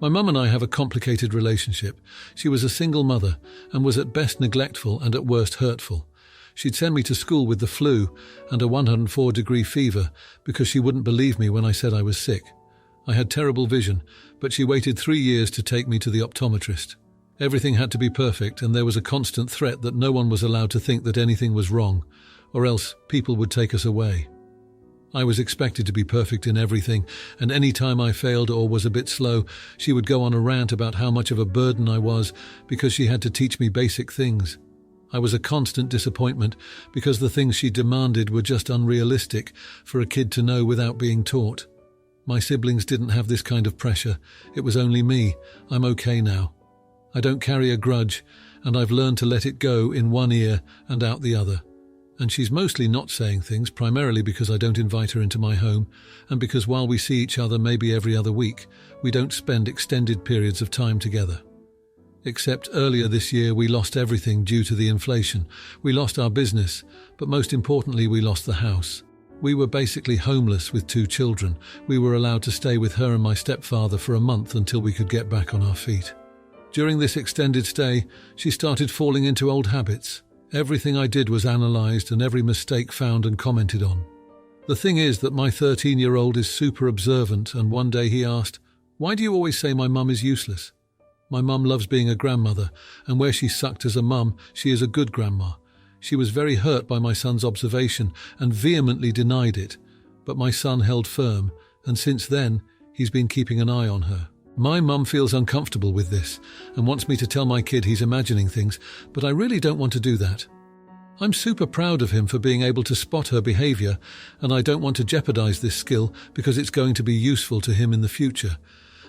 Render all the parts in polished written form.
My mum and I have a complicated relationship. She was a single mother and was at best neglectful and at worst hurtful. She'd send me to school with the flu and a 104-degree fever because she wouldn't believe me when I said I was sick. I had terrible vision, but she waited 3 years to take me to the optometrist. Everything had to be perfect, and there was a constant threat that no one was allowed to think that anything was wrong, or else people would take us away. I was expected to be perfect in everything, and any time I failed or was a bit slow, she would go on a rant about how much of a burden I was because she had to teach me basic things. I was a constant disappointment because the things she demanded were just unrealistic for a kid to know without being taught. My siblings didn't have this kind of pressure. It was only me. I'm okay now. I don't carry a grudge, and I've learned to let it go in one ear and out the other. And she's mostly not saying things, primarily because I don't invite her into my home, and because while we see each other maybe every other week, we don't spend extended periods of time together. Except earlier this year we lost everything due to the inflation. We lost our business, but most importantly we lost the house. We were basically homeless with 2 children. We were allowed to stay with her and my stepfather for a month until we could get back on our feet. During this extended stay, she started falling into old habits. Everything I did was analysed and every mistake found and commented on. The thing is that my 13-year-old is super observant, and one day he asked, "Why do you always say my mum is useless?" My mum loves being a grandmother, and where she sucked as a mum, she is a good grandma. She was very hurt by my son's observation and vehemently denied it, but my son held firm, and since then, he's been keeping an eye on her. My mum feels uncomfortable with this and wants me to tell my kid he's imagining things, but I really don't want to do that. I'm super proud of him for being able to spot her behaviour, and I don't want to jeopardize this skill because it's going to be useful to him in the future.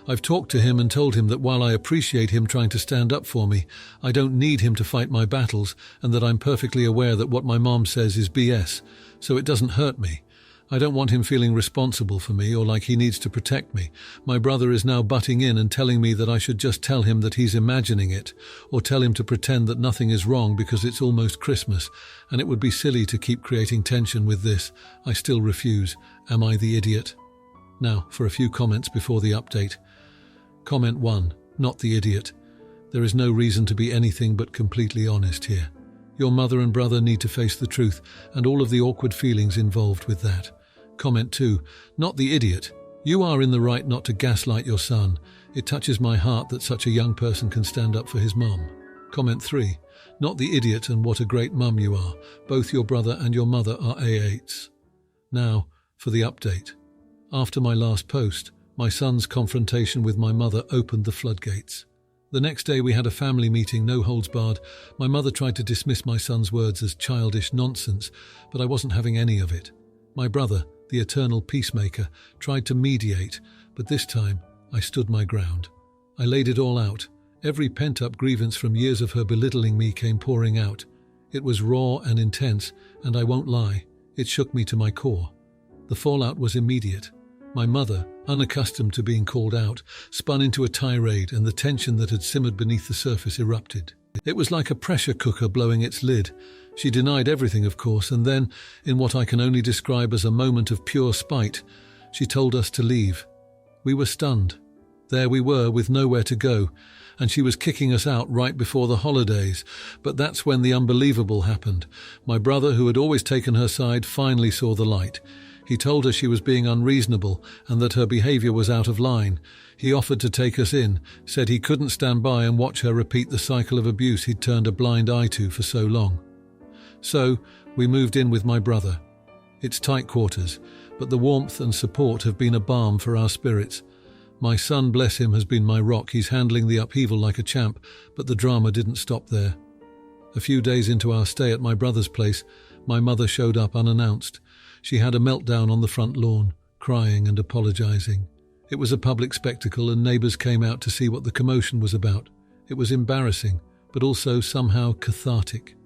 I've talked to him and told him that while I appreciate him trying to stand up for me, I don't need him to fight my battles, and that I'm perfectly aware that what my mom says is BS, so it doesn't hurt me. I don't want him feeling responsible for me or like he needs to protect me. My brother is now butting in and telling me that I should just tell him that he's imagining it, or tell him to pretend that nothing is wrong because it's almost Christmas, and it would be silly to keep creating tension with this. I still refuse. Am I the idiot? Now, for a few comments before the update. Comment 1. Not the idiot. There is no reason to be anything but completely honest here. Your mother and brother need to face the truth and all of the awkward feelings involved with that. Comment 2. Not the idiot. You are in the right not to gaslight your son. It touches my heart that such a young person can stand up for his mum. Comment 3. Not the idiot, and what a great mum you are. Both your brother and your mother are A8s. Now, for the update. After my last post, my son's confrontation with my mother opened the floodgates. The next day we had a family meeting, no holds barred. My mother tried to dismiss my son's words as childish nonsense, but I wasn't having any of it. My brother, the eternal peacemaker, tried to mediate, but this time I stood my ground. I laid it all out. Every pent-up grievance from years of her belittling me came pouring out. It was raw and intense, and I won't lie, it shook me to my core. The fallout was immediate. My mother, unaccustomed to being called out, spun into a tirade, and the tension that had simmered beneath the surface erupted. It was like a pressure cooker blowing its lid. She denied everything, of course, and then, in what I can only describe as a moment of pure spite, she told us to leave. We were stunned. There we were, with nowhere to go, and she was kicking us out right before the holidays. But that's when the unbelievable happened. My brother, who had always taken her side, finally saw the light. He told her she was being unreasonable and that her behaviour was out of line. He offered to take us in, said he couldn't stand by and watch her repeat the cycle of abuse he'd turned a blind eye to for so long. So, we moved in with my brother. It's tight quarters, but the warmth and support have been a balm for our spirits. My son, bless him, has been my rock. He's handling the upheaval like a champ, but the drama didn't stop there. A few days into our stay at my brother's place, my mother showed up unannounced. She had a meltdown on the front lawn, crying and apologising. It was a public spectacle, and neighbours came out to see what the commotion was about. It was embarrassing, but also somehow cathartic.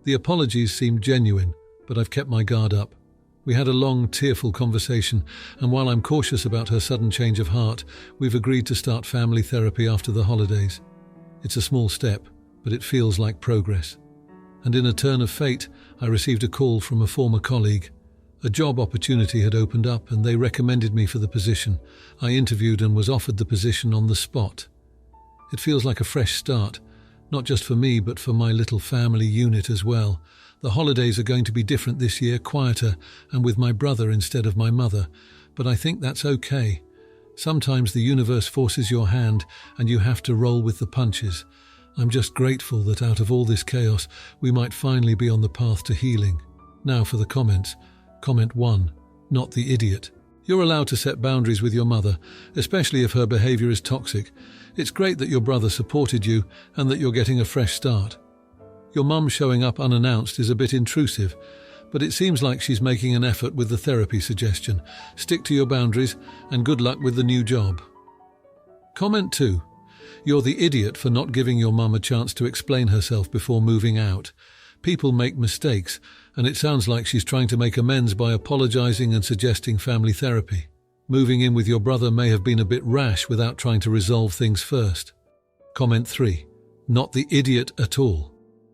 The apologies seemed genuine, but I've kept my guard up. We had a long, tearful conversation, and while I'm cautious about her sudden change of heart, we've agreed to start family therapy after the holidays. It's a small step, but it feels like progress. And in a turn of fate, I received a call from a former colleague. A job opportunity had opened up and they recommended me for the position. I interviewed and was offered the position on the spot. It feels like a fresh start, not just for me but for my little family unit as well. The holidays are going to be different this year, quieter, and with my brother instead of my mother, but I think that's okay. Sometimes the universe forces your hand and you have to roll with the punches. I'm just grateful that out of all this chaos, we might finally be on the path to healing. Now for the comments. Comment 1. Not the idiot. You're allowed to set boundaries with your mother, especially if her behavior is toxic. It's great that your brother supported you and that you're getting a fresh start. Your mum showing up unannounced is a bit intrusive, but it seems like she's making an effort with the therapy suggestion. Stick to your boundaries and good luck with the new job. Comment 2. You're the idiot for not giving your mum a chance to explain herself before moving out. People make mistakes, and it sounds like she's trying to make amends by apologizing and suggesting family therapy. Moving in with your brother may have been a bit rash without trying to resolve things first. Comment 3. Not the idiot at all.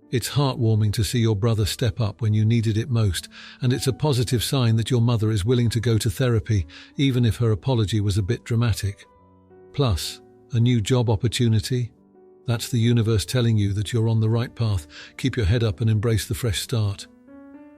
It's heartwarming to see your brother step up when you needed it most, and it's a positive sign that your mother is willing to go to therapy, even if her apology was a bit dramatic. Plus, a new job opportunity. That's the universe telling you that you're on the right path. Keep your head up and embrace the fresh start.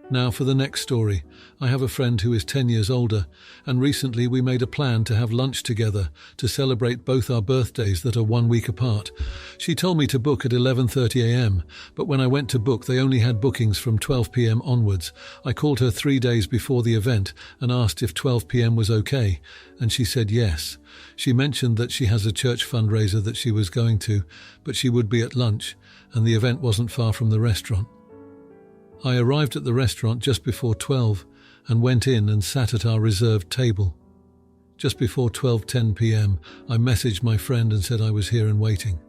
Now for the next story. I have a friend who is 10 years older, and recently we made a plan to have lunch together to celebrate both our birthdays that are 1 week apart. She told me to book at 11:30 a.m, but when I went to book they only had bookings from 12 p.m. onwards. I called her 3 days before the event and asked if 12 p.m. was okay, and she said yes. She mentioned that she has a church fundraiser that she was going to, but she would be at lunch, and the event wasn't far from the restaurant. I arrived at the restaurant just before 12 and went in and sat at our reserved table. Just before 12:10 p.m, I messaged my friend and said I was here and waiting.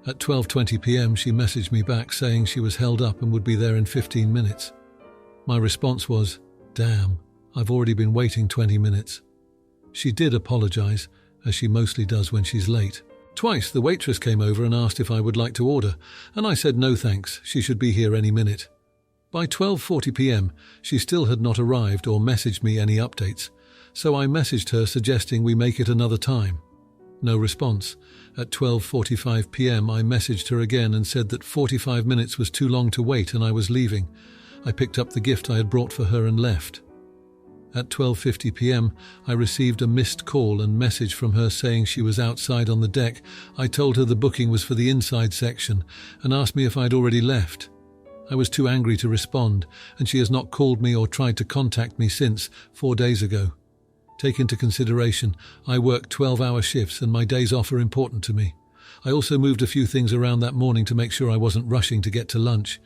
At 12:20 p.m, she messaged me back saying she was held up and would be there in 15 minutes. My response was, "Damn, I've already been waiting 20 minutes." She did apologize, as she mostly does when she's late. Twice the waitress came over and asked if I would like to order, and I said no thanks, she should be here any minute. By 12:40 p.m, she still had not arrived or messaged me any updates, so I messaged her suggesting we make it another time. No response. At 12:45 p.m, I messaged her again and said that 45 minutes was too long to wait and I was leaving. I picked up the gift I had brought for her and left. At 12:50 p.m, I received a missed call and message from her saying she was outside on the deck. I told her the booking was for the inside section and asked me if I'd already left. I was too angry to respond, and she has not called me or tried to contact me since 4 days ago. Take into consideration, I work 12-hour shifts and my days off are important to me. I also moved a few things around that morning to make sure I wasn't rushing to get to lunch.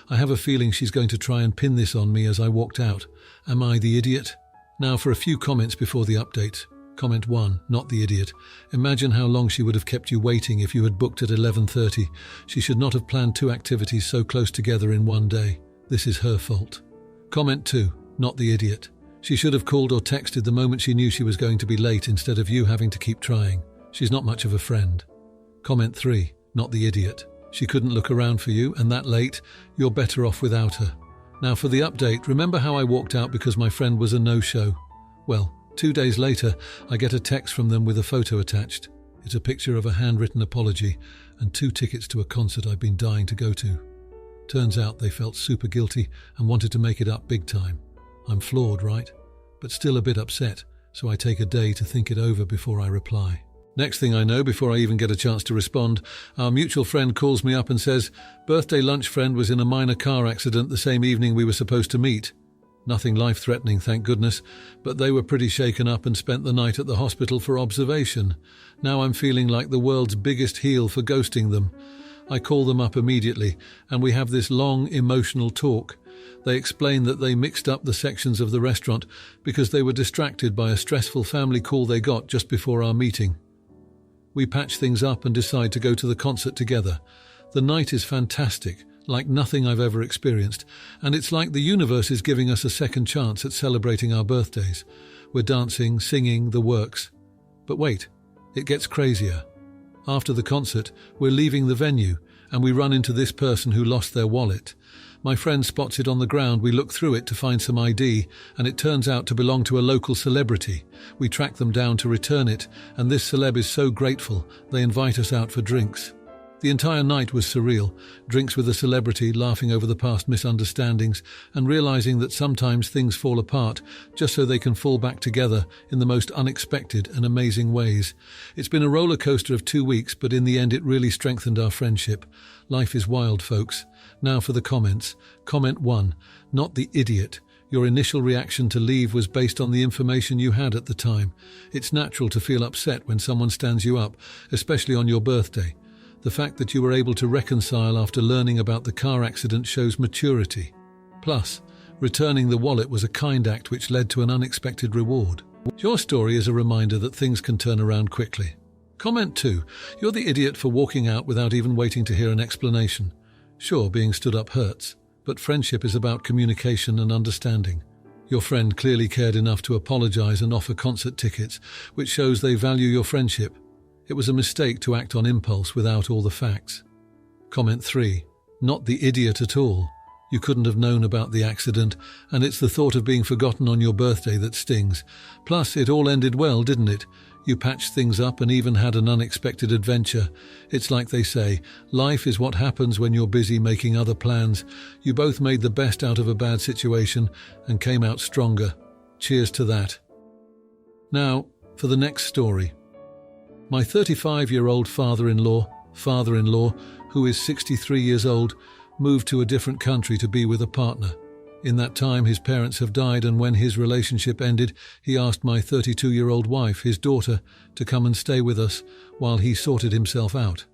I have a feeling she's going to try and pin this on me as I walked out. Am I the idiot? Now for a few comments before the update. Comment 1. Not the idiot. Imagine how long she would have kept you waiting if you had booked at 11:30. She should not have planned 2 activities so close together in one day. This is her fault. Comment 2. Not the idiot. She should have called or texted the moment she knew she was going to be late instead of you having to keep trying. She's not much of a friend. Comment 3. Not the idiot. She couldn't look around for you, and that late, you're better off without her. Now for the update. Remember how I walked out because my friend was a no-show? Well, 2 days later, I get a text from them with a photo attached. It's a picture of a handwritten apology and 2 tickets to a concert I've been dying to go to. Turns out they felt super guilty and wanted to make it up big time. I'm flawed, right? But still a bit upset, so I take a day to think it over before I reply. Next thing I know, before I even get a chance to respond, our mutual friend calls me up and says, "Birthday lunch friend was in a minor car accident the same evening we were supposed to meet." Nothing life-threatening, thank goodness, but they were pretty shaken up and spent the night at the hospital for observation. Now I'm feeling like the world's biggest heel for ghosting them. I call them up immediately, and we have this long, emotional talk. They explain that they mixed up the sections of the restaurant because they were distracted by a stressful family call they got just before our meeting. We patch things up and decide to go to the concert together. The night is fantastic, like nothing I've ever experienced, and it's like the universe is giving us a second chance at celebrating our birthdays. We're dancing, singing, the works. But wait, it gets crazier. After the concert, we're leaving the venue, and we run into this person who lost their wallet. My friend spots it on the ground. We look through it to find some ID, and it turns out to belong to a local celebrity. We track them down to return it, and this celeb is so grateful, they invite us out for drinks. The entire night was surreal, drinks with a celebrity, laughing over the past misunderstandings, and realizing that sometimes things fall apart just so they can fall back together in the most unexpected and amazing ways. It's been a roller coaster of 2 weeks, but in the end it really strengthened our friendship. Life is wild, folks. Now for the comments. Comment 1. Not the idiot. Your initial reaction to leave was based on the information you had at the time. It's natural to feel upset when someone stands you up, especially on your birthday. The fact that you were able to reconcile after learning about the car accident shows maturity. Plus, returning the wallet was a kind act which led to an unexpected reward. Your story is a reminder that things can turn around quickly. Comment 2. You're the idiot for walking out without even waiting to hear an explanation. Sure, being stood up hurts, but friendship is about communication and understanding. Your friend clearly cared enough to apologize and offer concert tickets, which shows they value your friendship. It was a mistake to act on impulse without all the facts. Comment 3. Not the idiot at all. You couldn't have known about the accident, and it's the thought of being forgotten on your birthday that stings. Plus, it all ended well, didn't it? You patched things up and even had an unexpected adventure. It's like they say, life is what happens when you're busy making other plans. You both made the best out of a bad situation and came out stronger. Cheers to that. Now, for the next story. My 35-year-old father-in-law, who is 63 years old, moved to a different country to be with a partner. In that time, his parents have died, and when his relationship ended, he asked my 32-year-old wife, his daughter, to come and stay with us while he sorted himself out.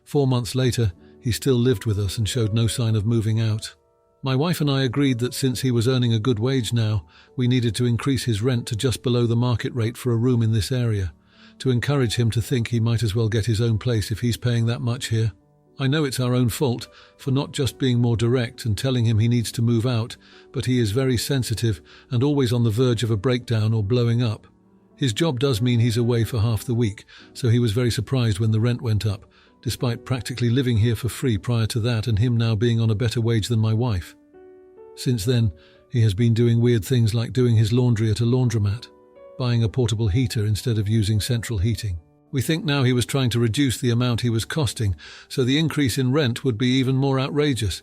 4 months later, he still lived with us and showed no sign of moving out. My wife and I agreed that since he was earning a good wage now, we needed to increase his rent to just below the market rate for a room in this area, to encourage him to think he might as well get his own place if he's paying that much here. I know it's our own fault for not just being more direct and telling him he needs to move out, but he is very sensitive and always on the verge of a breakdown or blowing up. His job does mean he's away for half the week, so he was very surprised when the rent went up, despite practically living here for free prior to that and him now being on a better wage than my wife. Since then, he has been doing weird things like doing his laundry at a laundromat, buying a portable heater instead of using central heating. We think now he was trying to reduce the amount he was costing, so the increase in rent would be even more outrageous.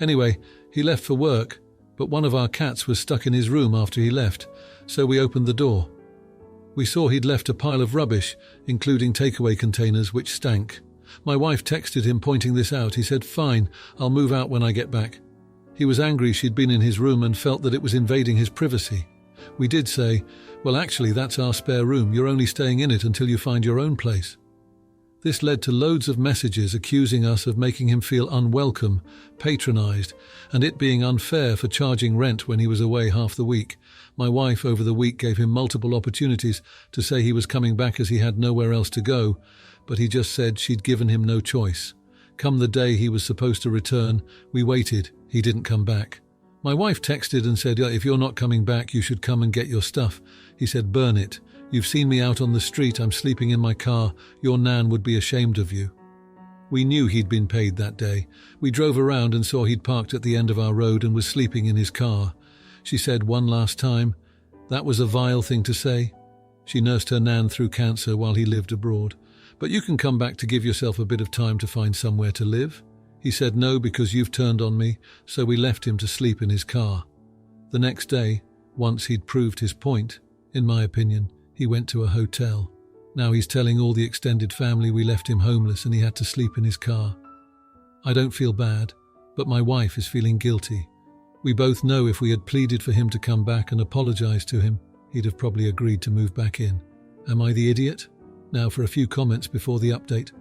Anyway, he left for work, but one of our cats was stuck in his room after he left, so we opened the door. We saw he'd left a pile of rubbish, including takeaway containers, which stank. My wife texted him pointing this out. He said, "Fine, I'll move out when I get back." He was angry she'd been in his room and felt that it was invading his privacy. We did say, "Well, actually, that's our spare room. You're only staying in it until you find your own place." This led to loads of messages accusing us of making him feel unwelcome, patronized, and it being unfair for charging rent when he was away half the week. My wife over the week gave him multiple opportunities to say he was coming back as he had nowhere else to go, but he just said she'd given him no choice. Come the day he was supposed to return, we waited. He didn't come back. My wife texted and said, "If you're not coming back, you should come and get your stuff." He said, "Burn it. You've seen me out on the street. I'm sleeping in my car. Your nan would be ashamed of you." We knew he'd been paid that day. We drove around and saw he'd parked at the end of our road and was sleeping in his car. She said one last time, that was a vile thing to say. She nursed her nan through cancer while he lived abroad. "But you can come back to give yourself a bit of time to find somewhere to live." He said, "No, because you've turned on me," so we left him to sleep in his car. The next day, once he'd proved his point, in my opinion, he went to a hotel. Now he's telling all the extended family we left him homeless and he had to sleep in his car. I don't feel bad, but my wife is feeling guilty. We both know if we had pleaded for him to come back and apologized to him, he'd have probably agreed to move back in. Am I the idiot? Now for a few comments before the update.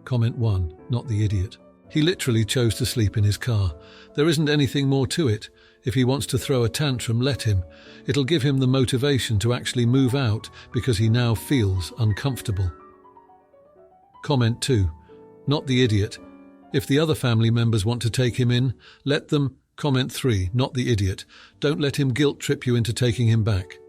Comment 1, not the idiot. He literally chose to sleep in his car. There isn't anything more to it. If he wants to throw a tantrum, let him. It'll give him the motivation to actually move out because he now feels uncomfortable. Comment 2, not the idiot. If the other family members want to take him in, let them. Comment 3, not the idiot. Don't let him guilt trip you into taking him back.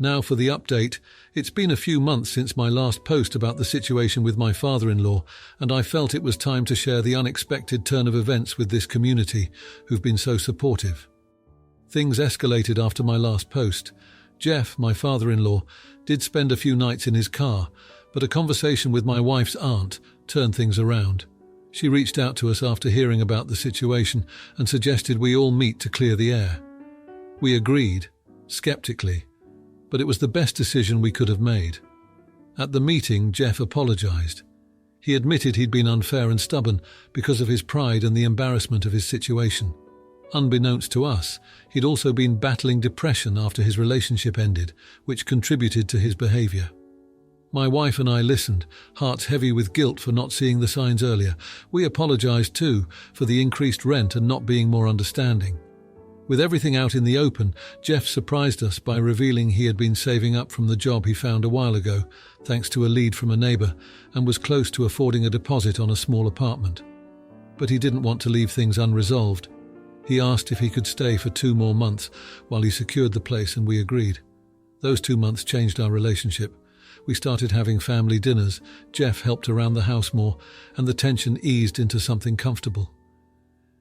Now for the update. It's been a few months since my last post about the situation with my father-in-law, and I felt it was time to share the unexpected turn of events with this community who've been so supportive. Things escalated after my last post. Jeff, my father-in-law, did spend a few nights in his car, but a conversation with my wife's aunt turned things around. She reached out to us after hearing about the situation and suggested we all meet to clear the air. We agreed, skeptically, but it was the best decision we could have made. At the meeting, Jeff apologized. He admitted he'd been unfair and stubborn because of his pride and the embarrassment of his situation. Unbeknownst to us, he'd also been battling depression after his relationship ended, which contributed to his behavior. My wife and I listened, hearts heavy with guilt for not seeing the signs earlier. We apologized too for the increased rent and not being more understanding. With everything out in the open, Jeff surprised us by revealing he had been saving up from the job he found a while ago, thanks to a lead from a neighbor, and was close to affording a deposit on a small apartment. But he didn't want to leave things unresolved. He asked if he could stay for 2 more months while he secured the place, and we agreed. Those 2 months changed our relationship. We started having family dinners, Jeff helped around the house more, and the tension eased into something comfortable.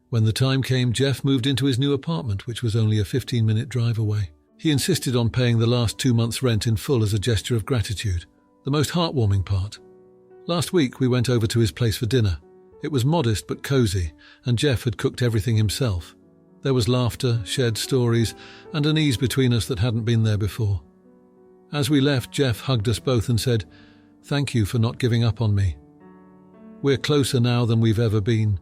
When the time came, Jeff moved into his new apartment, which was only a 15-minute drive away. He insisted on paying the last 2 months' rent in full as a gesture of gratitude, the most heartwarming part. Last week we went over to his place for dinner. It was modest but cozy, and Jeff had cooked everything himself. There was laughter, shared stories, and an ease between us that hadn't been there before. As we left, Jeff hugged us both and said, "Thank you for not giving up on me. We're closer now than we've ever been.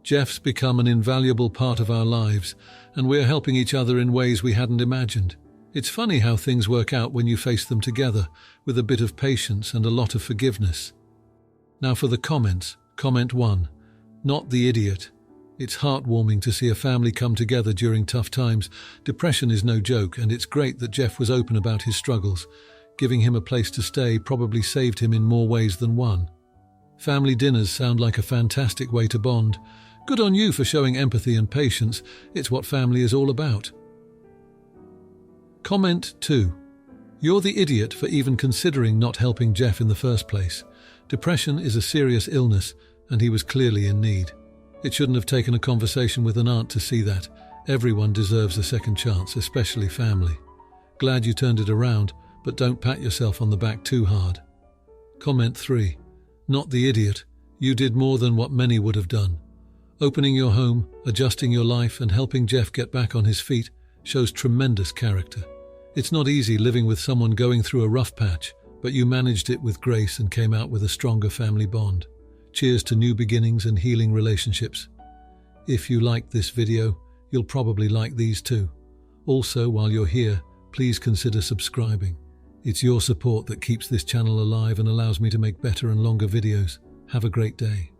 Jeff's become an invaluable part of our lives, and we're helping each other in ways we hadn't imagined. It's funny how things work out when you face them together, with a bit of patience and a lot of forgiveness." Now for the comments. Comment 1. Not the idiot. It's heartwarming to see a family come together during tough times. Depression is no joke, and it's great that Jeff was open about his struggles. Giving him a place to stay probably saved him in more ways than one. Family dinners sound like a fantastic way to bond. Good on you for showing empathy and patience. It's what family is all about. Comment 2. You're the idiot for even considering not helping Jeff in the first place. Depression is a serious illness, and he was clearly in need. It shouldn't have taken a conversation with an aunt to see that. Everyone deserves a second chance, especially family. Glad you turned it around, but don't pat yourself on the back too hard. Comment 3. Not the idiot. You did more than what many would have done. Opening your home, adjusting your life, and helping Jeff get back on his feet shows tremendous character. It's not easy living with someone going through a rough patch, but you managed it with grace and came out with a stronger family bond. Cheers to new beginnings and healing relationships. If you liked this video, you'll probably like these too. Also, while you're here, please consider subscribing. It's your support that keeps this channel alive and allows me to make better and longer videos. Have a great day.